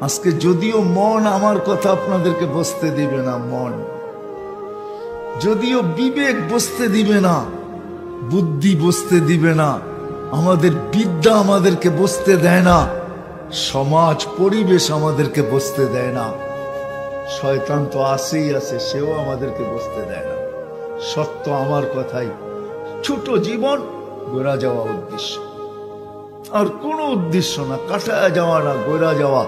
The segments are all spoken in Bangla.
আজকে যদিও মন আমার কথা আপনাদেরকে বুঝতে দিবে না, মন যদিও বিবেক বুঝতে দিবে না, বুদ্ধি বুঝতে দিবে না, আমাদের বিদ্যা আমাদেরকে বুঝতে দেয় না, সমাজ পরিবেশ আমাদেরকে বুঝতে দেয় না, শয়তান তো আসেই আছে, সেও আমাদেরকে বুঝতে দেয় না। সত্য আমার কথাই, ছোট জীবন গোড়া যাওয়া উদ্দেশ্য, আর কোনো উদ্দেশ্য না, কাটায় যাওয়া না, গোড়া যাওয়া।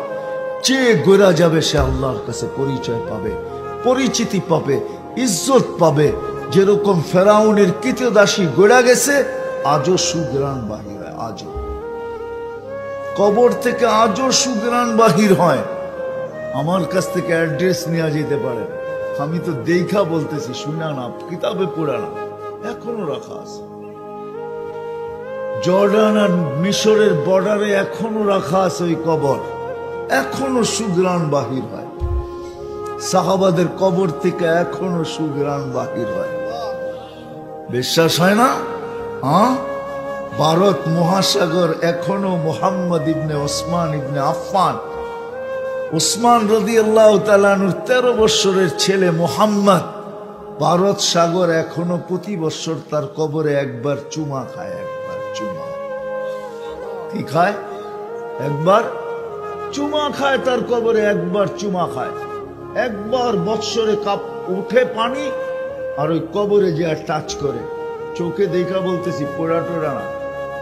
যে গোড়া যাবে সে আল্লাহর কাছে পরিচয় পাবে, পরিচিতি পাবে, ইজ্জত পাবে। যেরকম ফেরাউনের কৃতদাসী গোড়া গেছে, আজও সুগ্রাণ বাহির হয়, আজও কবর থেকে আজও সুগ্রাণ বাহির হয়। আমার কাছ থেকে অ্যাড্রেস নেওয়া যেতে পারে, আমি তো দেখা বলতেছি, শুনা না, কিতাবে পড়া না, এখনো রাখা আছে। জর্ডান আর মিশরের বর্ডারে এখনো রাখা আছে ওই কবর, এখনো সুগ্রাণ বাহির হয়। সাহাবাদের কবর থেকে এখনো সুগ্রাণ বাহির হয়। বিশ্বাস হয় না? ভারত মহাসাগর এখনো মুহাম্মদ ইবনে ওসমান ইবনে আফফান, ওসমান রাদিয়াল্লাহু তাআলা আনহুর 13 বছরের ছেলে মুহাম্মদ, ভারত সাগর এখনো প্রতি বছর তার কবরে একবার চুমা খায়, একবার চুমা। কি খায়? একবার চুমা খায়, তার কবরে একবার চুমা খায়। একবার বৎসরে কাপ উঠে পানি, আর ওই কবরে যে টাচ করে, চোখে দেখা বলতেছি, পোড়া টোড়া না।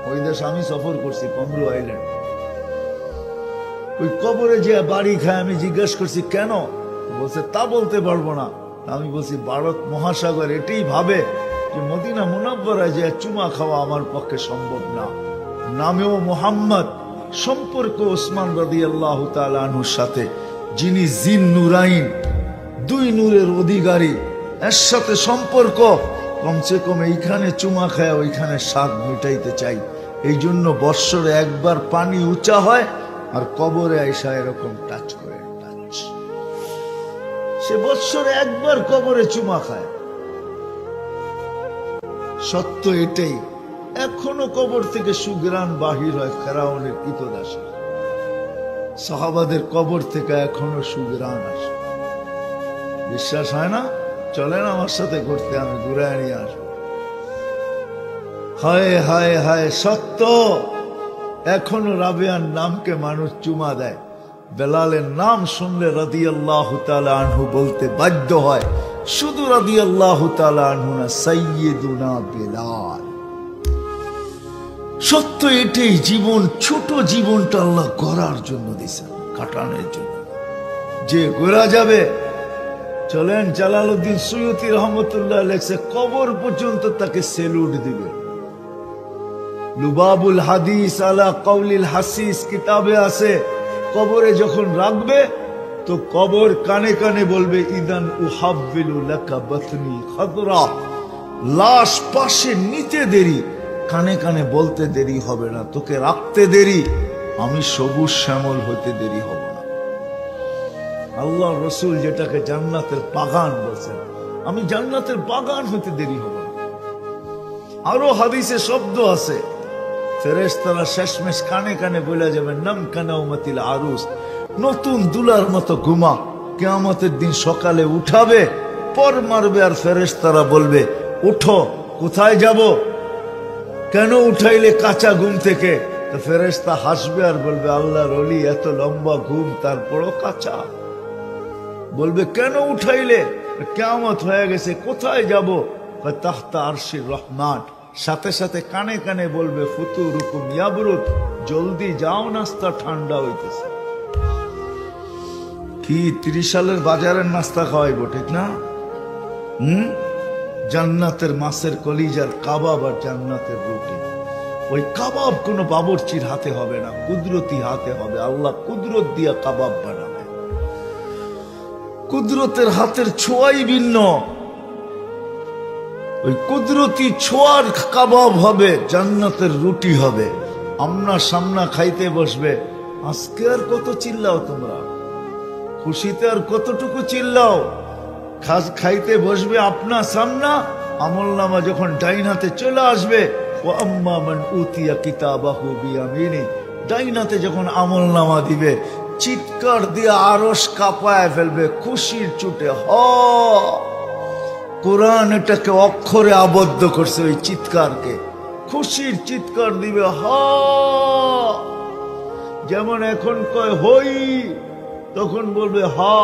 ওই দেশ আমি সফর করছি, কমরু আইল্যান্ড। ওই কবরে যে বাড়ি খায়, আমি জিজ্ঞেস করছি কেন, বলছে তা বলতে পারবো না। আমি বলছি ভারত মহাসাগর এটাই ভাবে যে মদিনা মুনাব্বরায় যে চুমা খাওয়া আমার পক্ষে সম্ভব না। নামেও মুহাম্মদ, সম্পর্ক ওসমান রাদিয়াল্লাহু তাআলা আনহুর সাথে, যিনি জিন নুরাইন, 2 নূরের অধিকারী, এর সাথে সম্পর্ক। কমসে কম এইখানে চুমা খায় ওইখানে স্বাদ মিটাইতে চাই। এই জন্য বৎসরে একবার পানি উঁচা হয়, আর কবরে আইসা এরকম টাচ করে, টাচ। সে বৎসরে একবার কবরে চুমা খায়। সত্য এটাই, এখনো কবর থেকে সুগ্রাণ বাহির হয় ফেরাউনের কৃতদাসী। সাহাবাদের কবর থেকে এখনো সুগ্রাণ আসে। বিশ্বাস হয় না? চলেন আমার সাথে ঘুরতে, আমি ঘুরায় নিয়ে আসবো। হায় হায় হায়, সত্য। এখনো রাবেয়ার নামকে মানুষ চুমা দেয়। বেলালের নাম শুনলে রাদিয়াল্লাহু তাআলা আনহু বলতে বাধ্য হয়, শুধু রাদিয়াল্লাহু তাআলা আনহু না, সাইয়্যিদুনা বেলাল। সত্য এটাই, জীবন, ছোট জীবনটা আল্লাহ গড়ার জন্য দিয়েছেন, কাটানোর জন্য। যে গোরা যাবে, চলেন, জালালউদ্দিন সুয়ুতী রহমতুল্লাহ লেখছে, কবর পর্যন্ত তাকে সেলুট দিবে। লুবাবুল হাদিস আলা কাউলিল হাসিস কিতাবে আছে, কবরে যখন রাখবে তো কবর কানে কানে বলবে, ইদান উহাব্বিলু লাকা বাতনি খাদরা। লাশ পাশে নিতে দেরি, কানে কানে বলতে দেরি হবে না, তোকে রাখতে দেরি, আমি সবুজ শ্যামল হতে দেরি হব না। আল্লাহ রসুল যেটাকে জান্নাতের বাগান বলছেন, আমি জান্নাতের বাগান হতে দেরি হব না। আরো হাদিসে শব্দ আছে, ফেরেশতারা শেষমেশ কানে কানে বলে যাবে, নাম কানাউমাতিল আরুস, নতুন দুলার মতো ঘুমা। কিয়ামতের দিন সকালে উঠাবে, পর মারবে, আর ফেরেশতারা বলবে, উঠো, কোথায় যাব? কেন উঠাইলে কাঁচা ঘুম থেকে? তো ফেরেশতা হাসবে আর বলবে, আল্লাহর ওলি, এত লম্বা ঘুম তারপরও কাঁচা। বলবে, কেন উঠাইলে? কিয়ামত হয়ে গেছে, কোথায় যাব? তাহতা আরশির রহমান। সাথে সাথে কানে কানে বলবে, ফুতুরুকুম ইয়াবরুদ, জলদি যাও, নাস্তা ঠান্ডা হইতেছে। কি 30 সালের বাজারের নাস্তা খাওয়াইবো, ঠিক না? জান্নাতের মাছের কলিজার কাবাব আর জান্নাতের রুটি। ওই কাবাব কোনো বাবুর্চির হাতে হবে না, কুদরতি হাতে হবে। আল্লাহ কুদরত দিয়া কাবাব বানাবে, কুদরতের হাতের ছোঁয়াই ভিন্ন। ওই কুদরতি ছোঁয়ার কাবাব হবে, জান্নাতের রুটি হবে। আমনা সামনা খাইতে বসবে, আজকে আর কত চিল্লাও তোমরা, খুশিতে আর কতটুকু চিল্লাও। খাইতে বসবে আপনা সামনা, আমল নামা যখন ডাইন হাতে চলে আসবে, ও আম্মা মান উতিয়া কিতাবাহু বিয়ামিনি, ডাইন হাতে যখন আমল নামা দিবে, চিৎকার দিয়ে আরশ কাঁপায় ফেলবে খুশির চুটে। কোরআন এটাকে অক্ষরে আবদ্ধ করছে, ওই চিৎকারকে খুশির চিৎকার দিবে। যেমন এখন কয় হই, তখন বলবে হা।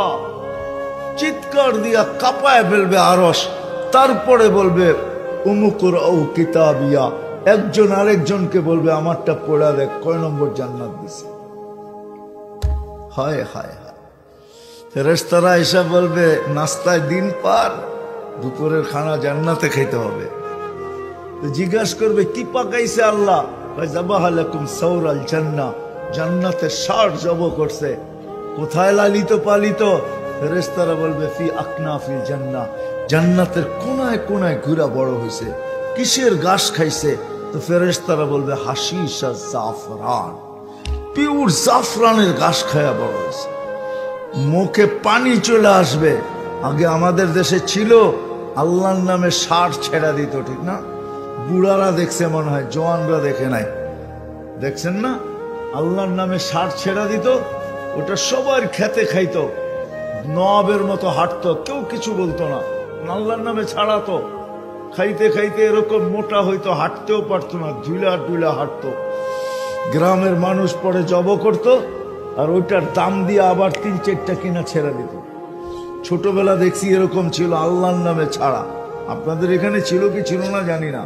চিৎকার দিয়া কাঁপায় ফেলবে আরশ। তারপরে বলবে উমুকুর ও কিতাবিয়া, একজন আরেকজনকে বলবে আমারটা পড়া দেখ, কয় নম্বর জান্নাত দিছে। হায় হায় হায়। ফেরেশতারা এসে বলবে নাস্তায় দিন পার, দুপুরের খানা জান্নাতে খেতে হবে। তো জিজ্ঞাসা করবে কি পাকাইছে আল্লাহ? যাবাহালাকুম সাওরাল জান্নাহ, জান্নাতে ষাঁড় জব করছে। কোথায় লালিত পালিত? ফেরেশতারা বলবে ফি আকনাফিল জান্নাহ, জান্নাতের কোনায় কোনায় ঘুরা বড় হয়েছে। কিসের ঘাস খাইছে? তো ফেরেশতারা বলবে হাশিশ আর জাফরান, পিওর জাফরানের ঘাস খায়া বড় হয়েছে। মুখে পানি চলে আসবে। আগে আমাদের দেশে ছিল আল্লাহর নামে ষাঁড় ছেড়া দিত, ঠিক না? বুড়ারা দেখছে মনে হয়, জওয়ানরা দেখে নাই। দেখছেন না? আল্লাহর নামে ষাঁড় ছেড়া দিত, ওটা সবার খেতে খাইতো, নবাবের মতো হাঁটতো, কেউ কিছু বলতো না। আল্লাহর নামে ছাড়াতো, খাইতে খাইতে এরকম মোটা হইতো, হাঁটতেও পারতো না, ধুলা টুলা হাঁটতো। গ্রামের মানুষ পরে জব করত, আর ওইটার দাম দিয়ে আবার 3-4টা কিনা ছেড়া দিত। ছোটবেলা দেখছি এরকম ছিল, আল্লাহর নামে ছাড়া। আপনাদের এখানে ছিল কি ছিল না জানি না,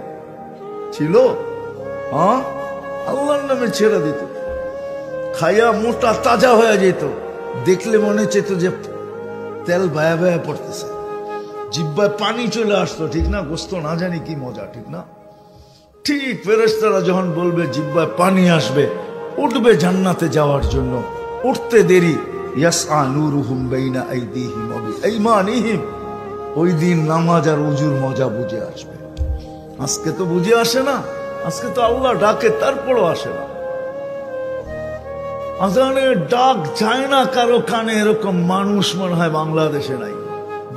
ছিল। হ্যাঁ, আল্লাহর নামে ছেড়া দিত, খাইয়া মোটা তাজা হয়ে যেত। দেখলে মনে চেত যে তেল ভায়া ভায়া পড়তেছে, জিব্বায় পানি চলে আসতো, ঠিক না? গোস্ত না জানি কি মজা, ঠিক না? ঠিক ফেরেশতারা যখন বলবে জিব্বায় পানি আসবে, উঠবে জান্নাতে যাওয়ার জন্য। উঠতে দেরি, ইয়াসআ নূরুহুম বাইনা আইদিহিম ওয়া বিআইমানিহিম, ওই দিন নামাজ আর ওযুর মজা বুঝে আসবে। আজকে তো বুঝে আসে না, আজকে তো আল্লাহ ডাকে তারপরও আসে না। আজানের ডাক যায় না কারো কানে, এরকম মানুষ মনে হয় বাংলাদেশে নাই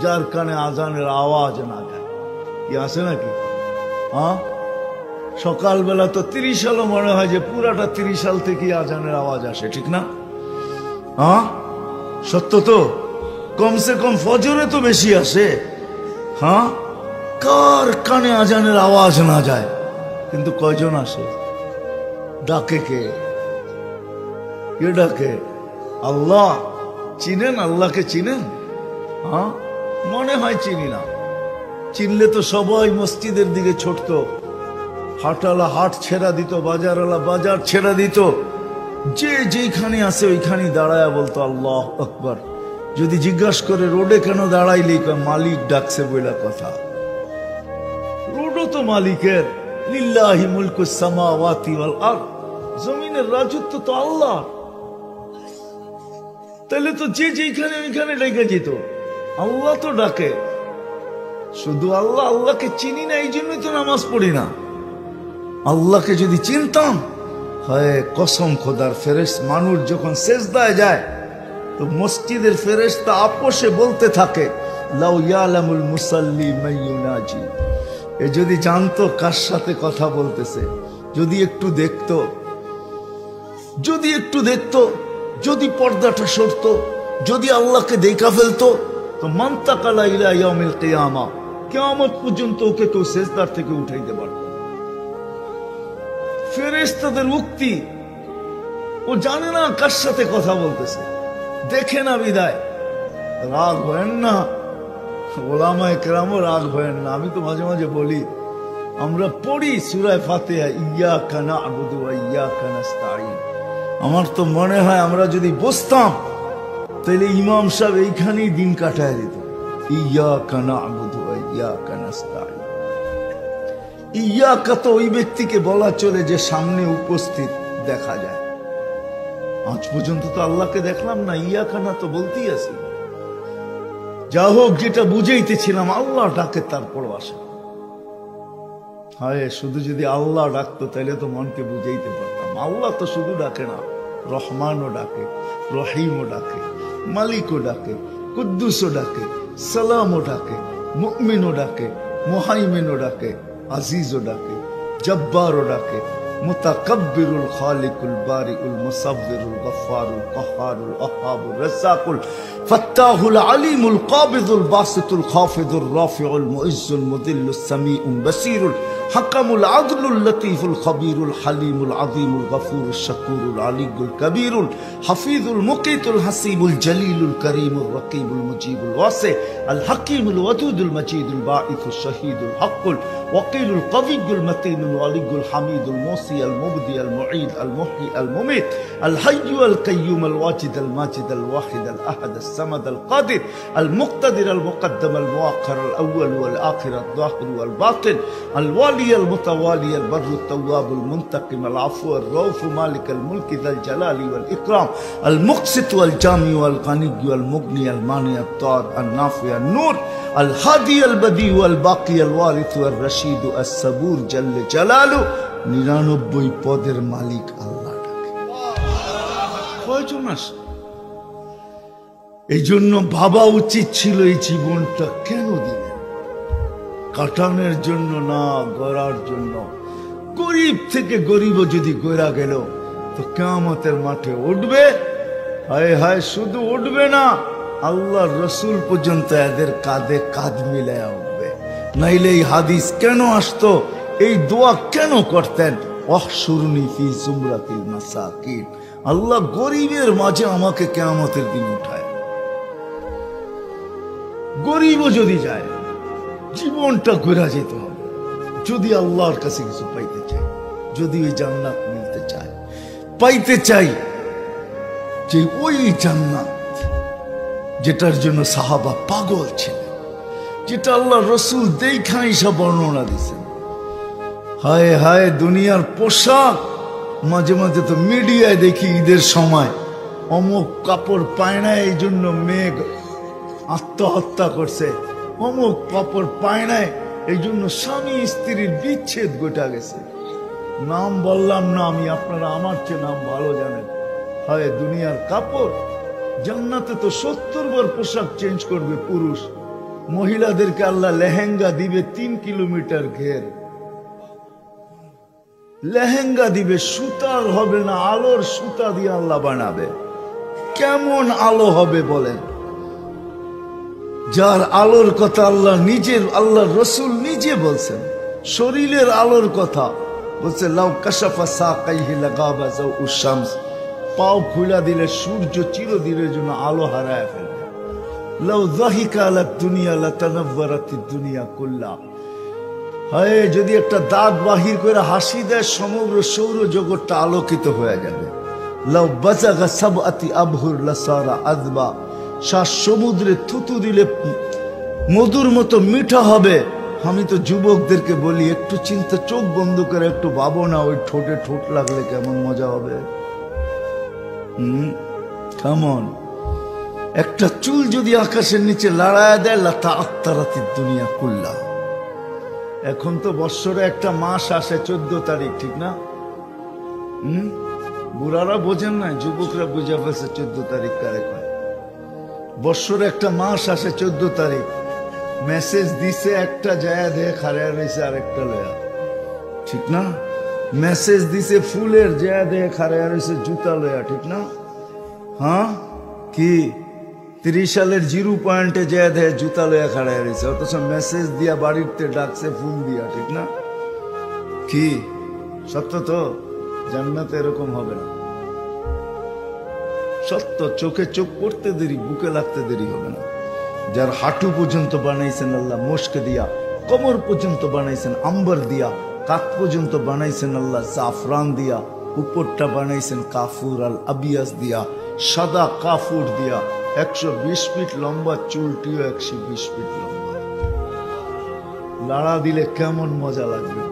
যার কানে আজানের আওয়াজ না যায়। কি আছে নাকি? হ্যাঁ, সকালবেলা তো 30 সালও মনে হয় যে পুরাটা 30 সাল থেকে আজানের আওয়াজ আসে, ঠিক না? হ্যাঁ, সত্য তো। কমসে কম ফজরে তো বেশি আসে। হ্যাঁ, কার কানে আজানের আওয়াজ না যায়? কিন্তু কয়জন আসে? ডাকে কে? কে ডাকে? আল্লাহ। চিনেন আল্লাহকে? চিনেন? হ্যাঁ, মনে হয় চিনি না। চিনলে তো সবাই মসজিদের দিকে ছুটতো, হাটওয়ালা হাট ছেড়া দিত, বাজারওয়ালা বাজার ছেড়া দিত, যে যেখানে আছে ওইখানে দাঁড়ায় বলতো আল্লাহ আকবার। যদি জিজ্ঞাসা করে রোডে কেন দাঁড়াইলি, মালিক ডাকছে বইলা কথা। রোডও তো মালিকের, লিল্লাহি মুলকুস সামাওয়াতি ওয়াল আরদ, জমিনের রাজত্ব তো আল্লাহ। তাহলে তো যে যেখানে ওইখানে ডেকে যেত, আল্লাহ তো ডাকে। শুধু আল্লাহ, আল্লাহকে চিনি না, এই জন্যই তো নামাজ পড়ি না। আল্লাহকে যদি চিনতাম, হয় কসম খোদার, মানুষ যখন সেজদায় যায় তো মসজিদের ফেরেশতা আপোষে বলতে থাকে লাউ ইয়ালামুল মুসাল্লি মাইয়ুনাজি, এ যদি জানতো কার সাথে কথা বলতেছে, যদি একটু দেখতো, যদি পর্দাটা সরতো, যদি আল্লাহকে দেখা ফেলতো, তো মান্তাকালা ইলা ইয়াউমিল কিয়ামা, কিয়ামত পর্যন্ত ওকে কেউ সেজদার থেকে উঠাইতে পারত। ফেরেশতাদের উক্তি, ও জানে না কার সাথে কথা বলতেছে, দেখে না বিদায়। রাগ হয়েন না, ওলামায়ে কেরামও রাগ হয়েন না। আমি তো মাঝে মাঝে বলি, আমরা পড়ি সূরা ফাতিহা, ইয়্যাকা না'বুদু ওয়া ইয়্যাকা নাস্তাঈন। আমার তো মনে হয় আমরা যদি বসতাম তাহলে ইমাম সাহেব এইখানেই দিন কাটায় দিত। ইয়্যাকা না'বুদু ওয়া ইয়্যাকা নাস্তাঈন। ইয়্যাকা তো ওই ব্যক্তিকে বলা চলে যে সামনে উপস্থিত দেখা যায়। আজ পর্যন্ত তো আল্লাহকে দেখলাম না, ইয়্যাকা না তো বলতেই আছি। যা হোক, যেটা বুঝাইতেছিলাম, আল্লাহ ডাকে তারপরও আসে। হায়, শুধু যদি আল্লাহ ডাকতো তাহলে তো মনকে বুঝাইতে পারতাম। আল্লাহ তো শুধু ডাকে না, রহমানও ডাকে, রহিমও ডাকে, মালিকও ডাকে, কুদ্দুসও ডাকে, সালামও ডাকে, মুমিনও ডাকে, মুহাইমিনও ডাকে, আজিজও ডাকে, জব্বারও ডাকে, متكبر الخالق البارئ المصور الغفار القهار الوهاب الرزاق الفتاح العليم القابض الباسط الخافض الرافع المعز المذل السميع البصير الحكم العدل اللطيف الخبير الحليم العظيم الغفور الشكور العلي الكبير الحفيظ المقيت الحسيب الجليل الكريم الرقيب المجيب الواسع الحكيم الودود المجيد الباعث الشهيد الحق الوكيل القوي المتين الولي الحميد الموصي المبدي المعيد المحيي المميت الحي القيوم الواجد الماجد الواحد الأحد الصمد القادر المقتدر المقدم المؤخر الأول والآخر الظاهر والباطن الوالي المتوالي البر التواب المنتقم العفو الرؤوف مالك الملك ذا الجلال والإكرام المقسط والجامع والغني والمغني المانع الطار النافع النور الهادي البديع والباقي الوارث والرشيد الصبور جل جلاله 99 পদের মালিক আল্লাহ ডাকে কয়জন আসে এই জন্য ভাবা উচিত ছিল এই জীবনটা কেন দিলেন কাটানোর জন্য না গড়ার জন্য গরিব থেকে গরিবও যদি গড়া গেল তো কিয়ামতের মাঠে উঠবে হায় হায় শুধু উঠবে না আল্লাহর রাসূল পর্যন্ত এদের কাঁধে কাঁধ মিলায়া উঠবে নাইলে এই হাদিস কেন আসতো এই দোয়া কেন করতেন ওয়াহশুরনি ফি জুমরাতিল মাসাকিন আল্লাহ গরিবের মাঝে আমাকে কিয়ামতের দিন উঠায় গরিবও যদি যায় জীবনটা ঘুরা যেতে হবে যদি আল্লাহর কাছে কিছু পাইতে চাই যদি ওই জান্নাত মিলতে চায় পাইতে চাই যে ওই জান্নাত যেটার জন্য সাহাবা পাগল ছিলেন যেটা আল্লাহ রসুল দেখা হিসাব বর্ণনা দিয়েছেন হায় হায় দুনিয়ার পোশাক মাঝে মাঝে তো মিডিয়ায় দেখি ঈদের সময় অমুক কাপড় পায় না এই জন্য মেঘ আত্মহত্যা করছে অমুক কাপড় পায় না এই জন্য স্বামী স্ত্রীর বিচ্ছেদ ঘটা গেছে নাম বললাম না আমি আপনারা আমার চেয়ে নাম ভালো জানেন হয় দুনিয়ার কাপড় জান্নাতে তো 70 বার পোশাক চেঞ্জ করবে পুরুষ মহিলাদেরকে আল্লাহ লেহেঙ্গা দিবে 3 কিলোমিটার ঘের লেহেঙ্গা দিবে সুতার হবে না আলোর সুতা দিয়ে আল্লাহ বানাবে কেমন আলো হবে বলেন যার আলোর কথা আল্লাহ নিজের আল্লাহর রাসূল নিজে বলছেন শরীরের আলোর কথা বলছে লাউ কাশাফা সাকাইহি লাগাবা যাউ শামস পাও খুলে দিলে সূর্য চিরদিনের জন্য আলো হারায় ফেলবে লাউ যাহিকা আলাদ দুনিয়া লাতানাওয়ারাতিদ দুনিয়া কুল্লা হায় যদি একটা দাঁত বাহির করে হাসি দেয় সমগ্র সৌরজগৎটা আলোকিত হয়ে যাবে লাউ বাজাগা সাবআতি আবহুর লাসারা আযবা শ্বাস সমুদ্রে থুতু দিলে মধুর মতো মিঠা হবে আমি তো যুবকদেরকে বলি একটু চিন্তা চোখ বন্ধ করে একটু ভাবো না ওই ঠোঁটে ঠোঁট লাগলে কেমন মজা হবে কেমন একটা চুল যদি আকাশের নিচে লড়ায় দেয় লাতা আক্তারাতিদ দুনিয়া কুল্লা এখন তো বৎসরে একটা মাস আসে 14 তারিখ ঠিক না বুড়ারা বোঝেন না যুবকরা বুঝে ফেলছে 14 তারিখ কারে কয় বৎসরে একটা মাস আসে 14 তারিখ মেসেজ দিছে একটা জায়গা দিয়ে খাড়া রয়েছে আরেকটা লয়া ঠিক না মেসেজ দিছে ফুলের জায়গা দিয়ে খাড়া রয়েছে জুতা লয়া ঠিক না হ্যাঁ কি 30 সালের 0 পয়েন্টে জায়গা দিয়ে জুতা লয়া খাড়া রয়েছে অথচ মেসেজ দিয়া বাড়িতে ডাকছে ফোন দিয়া ঠিক না কি সত্য তো জান্নাতে এরকম হবে না সত্য চোখে চোখ পড়তে দেরি বুকে লাগতে দেরি হবে না যার হাঁটু পর্যন্ত বানাইছেন আল্লাহ মুশকে দিয়া কোমর পর্যন্ত বানাইছেন আম্বার দিয়া কাত পর্যন্ত বানাইছেন আল্লাহ জাফরান দিয়া উপরটা বানাইছেন কাফুর আল আবিয়াস দিয়া সাদা কাফুর দিয়া 120 ফিট লম্বা চুলটিও 120 ফিট লম্বা লাড়া দিলে কেমন মজা লাগবে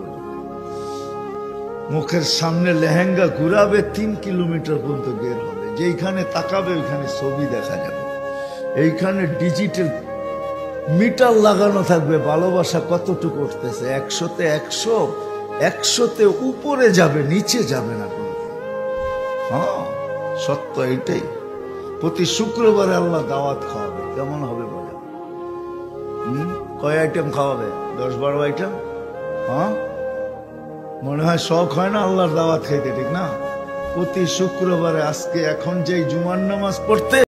মুখের সামনে লেহেঙ্গা ঘুরাবে 3 কিলোমিটার পর্যন্ত বের হবে যেখানে তাকাবে ওইখানে ছবি দেখা যাবে এইখানে ডিজিটাল মিটার লাগানো থাকবে ভালোবাসা কতটুকু উঠতেছে 100-তে 100 100-তে উপরে যাবে নিচে যাবে না হ্যাঁ সত্য এইটাই প্রতি শুক্রবারে আল্লাহ দাওয়াত খাওয়াবে কেমন হবে বলে কয় আইটেম খাওয়াবে 10-12 আইটেম হ্যাঁ মনে হয় শখ হয় না আল্লাহর দাওয়াত খাইতে, ঠিক না? প্রতি শুক্রবারে আজকে এখন যেই জুমার নামাজ পড়তে